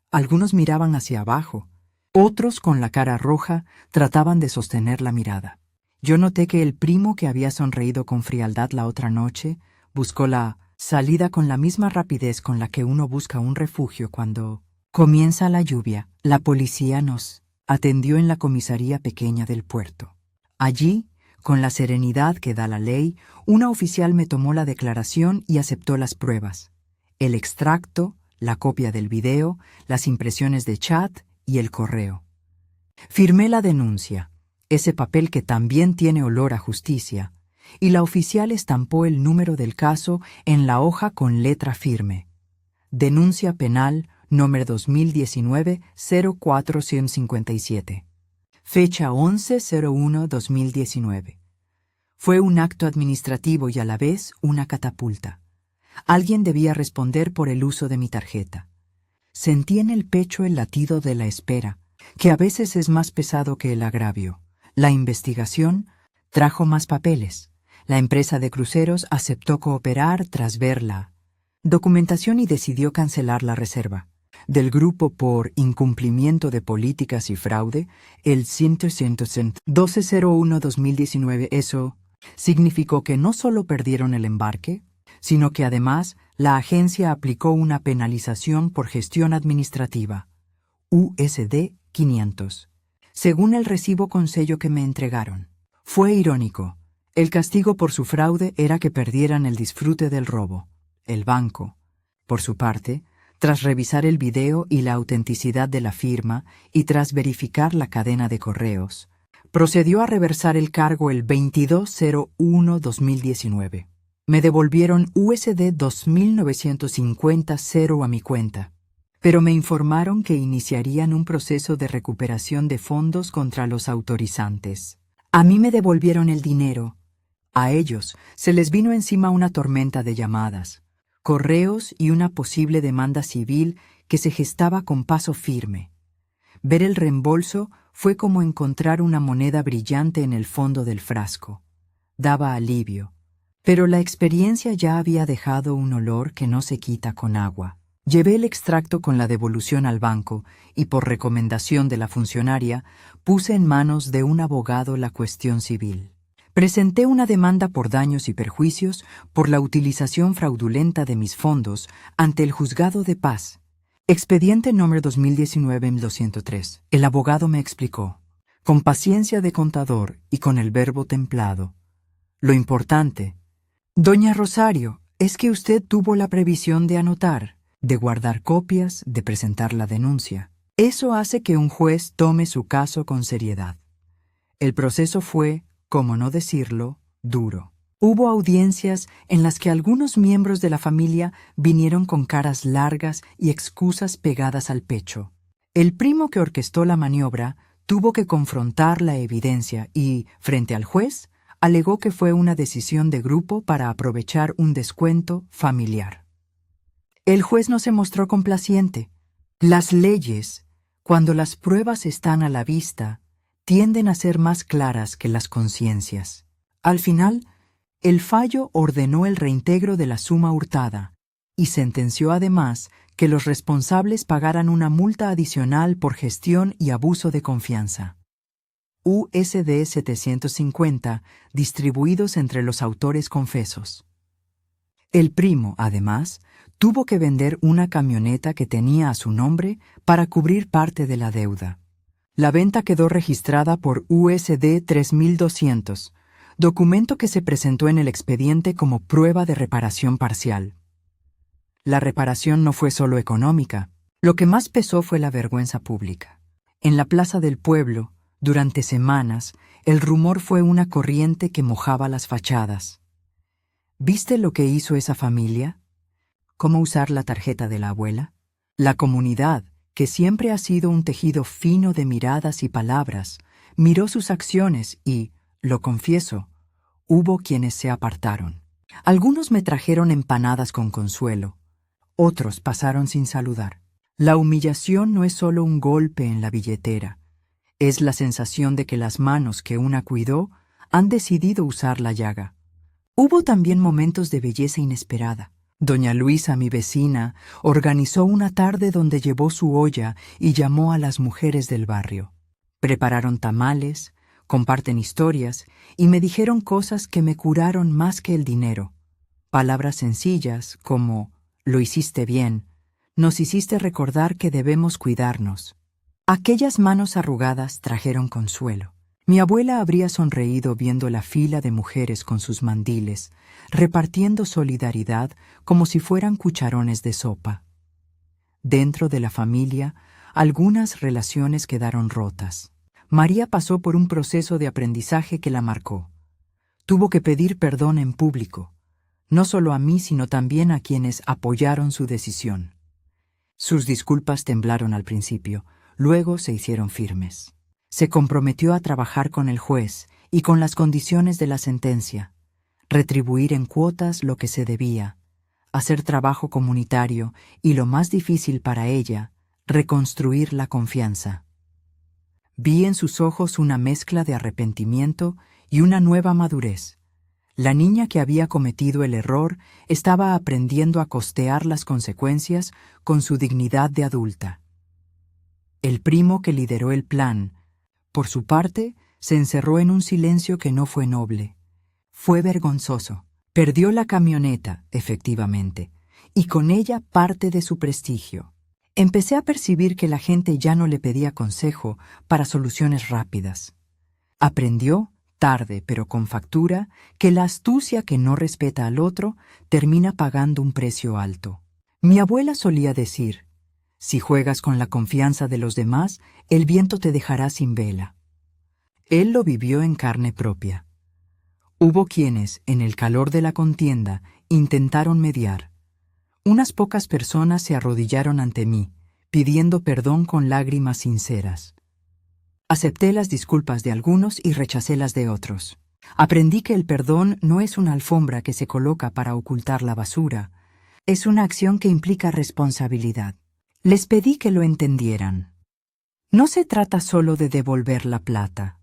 [SPEAKER 1] Algunos miraban hacia abajo. Otros, con la cara roja, trataban de sostener la mirada. Yo noté que el primo que había sonreído con frialdad la otra noche buscó la salida con la misma rapidez con la que uno busca un refugio cuando comienza la lluvia. La policía nos atendió en la comisaría pequeña del puerto. Allí, con la serenidad que da la ley, una oficial me tomó la declaración y aceptó las pruebas. El extracto, la copia del video, las impresiones de chat y el correo. Firmé la denuncia, ese papel que también tiene olor a justicia, y la oficial estampó el número del caso en la hoja con letra firme. Denuncia penal número 2019-0457. Fecha 11/01/2019. Fue un acto administrativo y a la vez una catapulta. Alguien debía responder por el uso de mi tarjeta. Sentí en el pecho el latido de la espera, que a veces es más pesado que el agravio. La investigación trajo más papeles. La empresa de cruceros aceptó cooperar tras ver la documentación y decidió cancelar la reserva. Del grupo por incumplimiento de políticas y fraude, el 12/01/2019. Eso significó que no solo perdieron el embarque, sino que además la agencia aplicó una penalización por gestión administrativa, USD 500, según el recibo con sello que me entregaron. Fue irónico. El castigo por su fraude era que perdieran el disfrute del robo. El banco, por su parte, tras revisar el video y la autenticidad de la firma y tras verificar la cadena de correos, procedió a reversar el cargo el 22/01/2019. Me devolvieron USD 2.950 a mi cuenta, pero me informaron que iniciarían un proceso de recuperación de fondos contra los autorizantes. A mí me devolvieron el dinero. A ellos se les vino encima una tormenta de llamadas, correos y una posible demanda civil que se gestaba con paso firme. Ver el reembolso fue como encontrar una moneda brillante en el fondo del frasco. Daba alivio, pero la experiencia ya había dejado un olor que no se quita con agua. Llevé el extracto con la devolución al banco y, por recomendación de la funcionaria, puse en manos de un abogado la cuestión civil. Presenté una demanda por daños y perjuicios por la utilización fraudulenta de mis fondos ante el Juzgado de Paz. Expediente número 2019-203. El abogado me explicó, con paciencia de contador y con el verbo templado: lo importante, doña Rosario, es que usted tuvo la previsión de anotar, de guardar copias, de presentar la denuncia. Eso hace que un juez tome su caso con seriedad. El proceso fue, cómo no decirlo, duro. Hubo audiencias en las que algunos miembros de la familia vinieron con caras largas y excusas pegadas al pecho. El primo que orquestó la maniobra tuvo que confrontar la evidencia y, frente al juez, alegó que fue una decisión de grupo para aprovechar un descuento familiar. El juez no se mostró complaciente. Las leyes, cuando las pruebas están a la vista, tienden a ser más claras que las conciencias. Al final, el fallo ordenó el reintegro de la suma hurtada y sentenció además que los responsables pagaran una multa adicional por gestión y abuso de confianza. USD 750 distribuidos entre los autores confesos. El primo, además, tuvo que vender una camioneta que tenía a su nombre para cubrir parte de la deuda. La venta quedó registrada por USD 3200, documento que se presentó en el expediente como prueba de reparación parcial. La reparación no fue solo económica. Lo que más pesó fue la vergüenza pública. En la plaza del pueblo, durante semanas, el rumor fue una corriente que mojaba las fachadas. ¿Viste lo que hizo esa familia? ¿Cómo usar la tarjeta de la abuela? La comunidad, que siempre ha sido un tejido fino de miradas y palabras, miró sus acciones y, lo confieso, hubo quienes se apartaron. Algunos me trajeron empanadas con consuelo, otros pasaron sin saludar. La humillación no es solo un golpe en la billetera, es la sensación de que las manos que una cuidó han decidido usar la llaga. Hubo también momentos de belleza inesperada. Doña Luisa, mi vecina, organizó una tarde donde llevó su olla y llamó a las mujeres del barrio. Prepararon tamales, comparten historias y me dijeron cosas que me curaron más que el dinero. Palabras sencillas como «lo hiciste bien», nos hiciste recordar que debemos cuidarnos. Aquellas manos arrugadas trajeron consuelo. Mi abuela habría sonreído viendo la fila de mujeres con sus mandiles, repartiendo solidaridad como si fueran cucharones de sopa. Dentro de la familia, algunas relaciones quedaron rotas. María pasó por un proceso de aprendizaje que la marcó. Tuvo que pedir perdón en público, no solo a mí, sino también a quienes apoyaron su decisión. Sus disculpas temblaron al principio, luego se hicieron firmes. Se comprometió a trabajar con el juez y con las condiciones de la sentencia, retribuir en cuotas lo que se debía, hacer trabajo comunitario y, lo más difícil para ella, reconstruir la confianza. Vi en sus ojos una mezcla de arrepentimiento y una nueva madurez. La niña que había cometido el error estaba aprendiendo a costear las consecuencias con su dignidad de adulta. El primo que lideró el plan, por su parte, se encerró en un silencio que no fue noble. Fue vergonzoso. Perdió la camioneta, efectivamente, y con ella parte de su prestigio. Empecé a percibir que la gente ya no le pedía consejo para soluciones rápidas. Aprendió, tarde pero con factura, que la astucia que no respeta al otro termina pagando un precio alto. Mi abuela solía decir: si juegas con la confianza de los demás, el viento te dejará sin vela. Él lo vivió en carne propia. Hubo quienes, en el calor de la contienda, intentaron mediar. Unas pocas personas se arrodillaron ante mí, pidiendo perdón con lágrimas sinceras. Acepté las disculpas de algunos y rechacé las de otros. Aprendí que el perdón no es una alfombra que se coloca para ocultar la basura. Es una acción que implica responsabilidad. Les pedí que lo entendieran. No se trata solo de devolver la plata.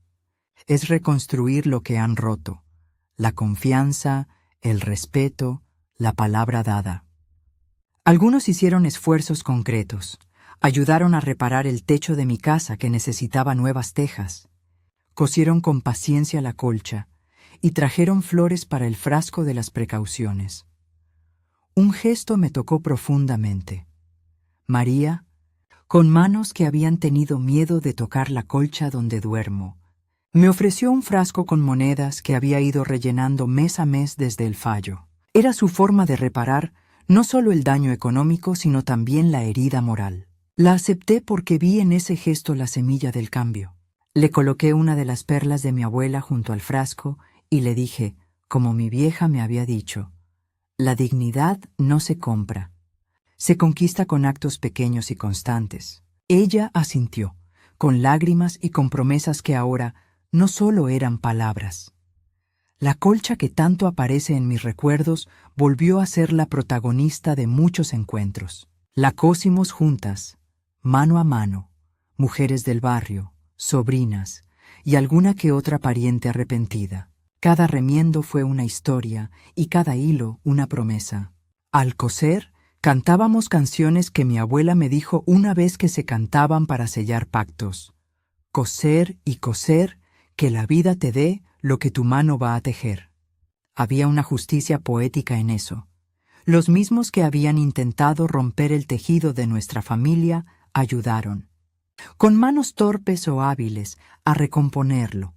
[SPEAKER 1] Es reconstruir lo que han roto: la confianza, el respeto, la palabra dada. Algunos hicieron esfuerzos concretos. Ayudaron a reparar el techo de mi casa, que necesitaba nuevas tejas. Cosieron con paciencia la colcha y trajeron flores para el frasco de las precauciones. Un gesto me tocó profundamente. María, con manos que habían tenido miedo de tocar la colcha donde duermo, me ofreció un frasco con monedas que había ido rellenando mes a mes desde el fallo. Era su forma de reparar no solo el daño económico, sino también la herida moral. La acepté porque vi en ese gesto la semilla del cambio. Le coloqué una de las perlas de mi abuela junto al frasco y le dije, como mi vieja me había dicho: la dignidad no se compra, se conquista con actos pequeños y constantes. Ella asintió, con lágrimas y con promesas que ahora no solo eran palabras. La colcha que tanto aparece en mis recuerdos volvió a ser la protagonista de muchos encuentros. La cosimos juntas, mano a mano, mujeres del barrio, sobrinas y alguna que otra pariente arrepentida. Cada remiendo fue una historia y cada hilo una promesa. Al coser, cantábamos canciones que mi abuela me dijo una vez que se cantaban para sellar pactos. Coser y coser, que la vida te dé lo que tu mano va a tejer. Había una justicia poética en eso. Los mismos que habían intentado romper el tejido de nuestra familia ayudaron, con manos torpes o hábiles, a recomponerlo.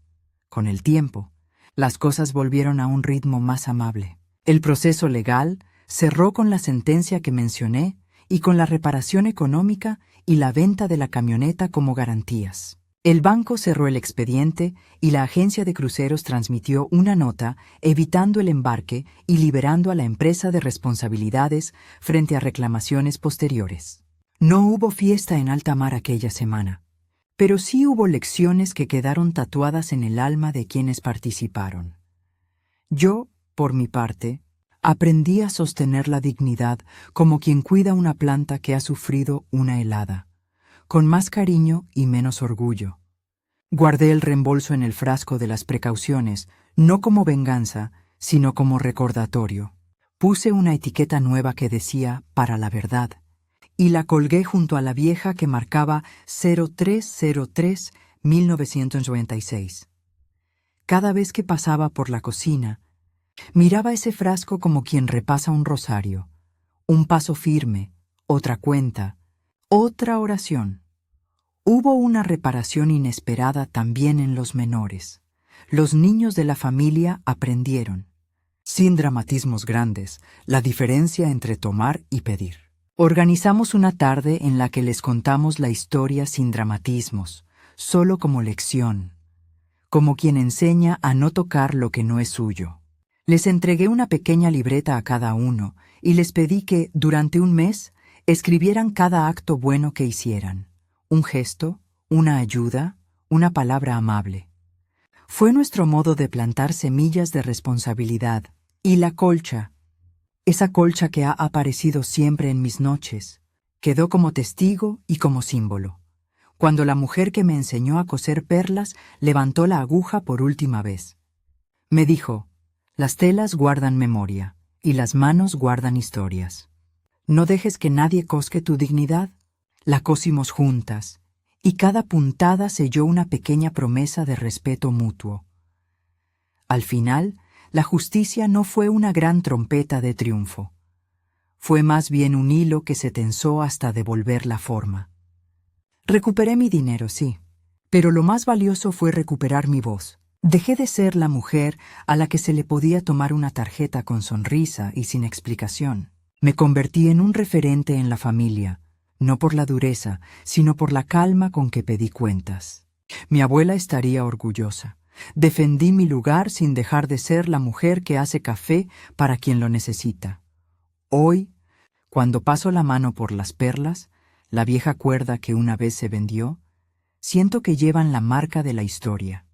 [SPEAKER 1] Con el tiempo, las cosas volvieron a un ritmo más amable. El proceso legal cerró con la sentencia que mencioné y con la reparación económica y la venta de la camioneta como garantías. El banco cerró el expediente y la agencia de cruceros transmitió una nota evitando el embarque y liberando a la empresa de responsabilidades frente a reclamaciones posteriores. No hubo fiesta en alta mar aquella semana, pero sí hubo lecciones que quedaron tatuadas en el alma de quienes participaron. Yo, por mi parte, aprendí a sostener la dignidad como quien cuida una planta que ha sufrido una helada, con más cariño y menos orgullo. Guardé el reembolso en el frasco de las precauciones, no como venganza, sino como recordatorio. Puse una etiqueta nueva que decía «Para la verdad» y la colgué junto a la vieja que marcaba 0303-1996. Cada vez que pasaba por la cocina, miraba ese frasco como quien repasa un rosario. Un paso firme, otra cuenta, otra oración. Hubo una reparación inesperada también en los menores. Los niños de la familia aprendieron, sin dramatismos grandes, la diferencia entre tomar y pedir. Organizamos una tarde en la que les contamos la historia sin dramatismos, solo como lección, como quien enseña a no tocar lo que no es suyo. Les entregué una pequeña libreta a cada uno y les pedí que, durante un mes, escribieran cada acto bueno que hicieran, un gesto, una ayuda, una palabra amable. Fue nuestro modo de plantar semillas de responsabilidad. Y la colcha, esa colcha que ha aparecido siempre en mis noches, quedó como testigo y como símbolo. Cuando la mujer que me enseñó a coser perlas levantó la aguja por última vez. Me dijo, las telas guardan memoria y las manos guardan historias. No dejes que nadie cosque tu dignidad. La cosimos juntas, y cada puntada selló una pequeña promesa de respeto mutuo. Al final, la justicia no fue una gran trompeta de triunfo. Fue más bien un hilo que se tensó hasta devolver la forma. Recuperé mi dinero, sí, pero lo más valioso fue recuperar mi voz. Dejé de ser la mujer a la que se le podía tomar una tarjeta con sonrisa y sin explicación. Me convertí en un referente en la familia, no por la dureza, sino por la calma con que pedí cuentas. Mi abuela estaría orgullosa. Defendí mi lugar sin dejar de ser la mujer que hace café para quien lo necesita. Hoy, cuando paso la mano por las perlas, la vieja cuerda que una vez se vendió, siento que llevan la marca de la historia.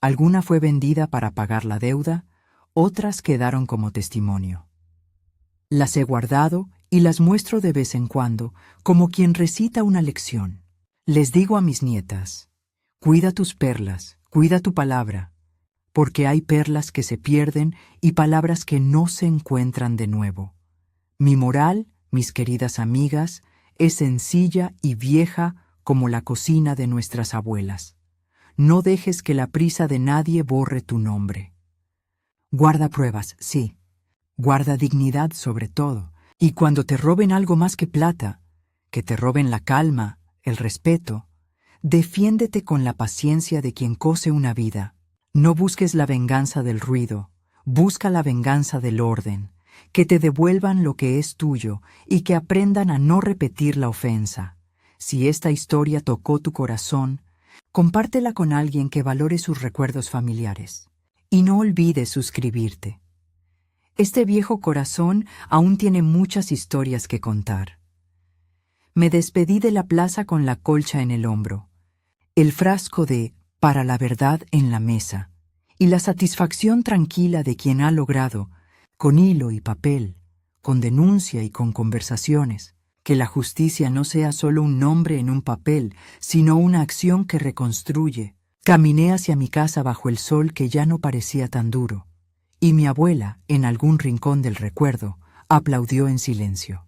[SPEAKER 1] Alguna fue vendida para pagar la deuda, otras quedaron como testimonio. Las he guardado y las muestro de vez en cuando, como quien recita una lección. Les digo a mis nietas, cuida tus perlas, cuida tu palabra, porque hay perlas que se pierden y palabras que no se encuentran de nuevo. Mi moral, mis queridas amigas, es sencilla y vieja como la cocina de nuestras abuelas. No dejes que la prisa de nadie borre tu nombre. Guarda pruebas, sí. Guarda dignidad sobre todo. Y cuando te roben algo más que plata, que te roben la calma, el respeto, defiéndete con la paciencia de quien cose una vida. No busques la venganza del ruido, busca la venganza del orden, que te devuelvan lo que es tuyo y que aprendan a no repetir la ofensa. Si esta historia tocó tu corazón, compártela con alguien que valore sus recuerdos familiares. Y no olvides suscribirte. Este viejo corazón aún tiene muchas historias que contar. Me despedí de la plaza con la colcha en el hombro, el frasco de para la verdad en la mesa y la satisfacción tranquila de quien ha logrado, con hilo y papel, con denuncia y con conversaciones, que la justicia no sea solo un nombre en un papel, sino una acción que reconstruye. Caminé hacia mi casa bajo el sol que ya no parecía tan duro, y mi abuela, en algún rincón del recuerdo, aplaudió en silencio.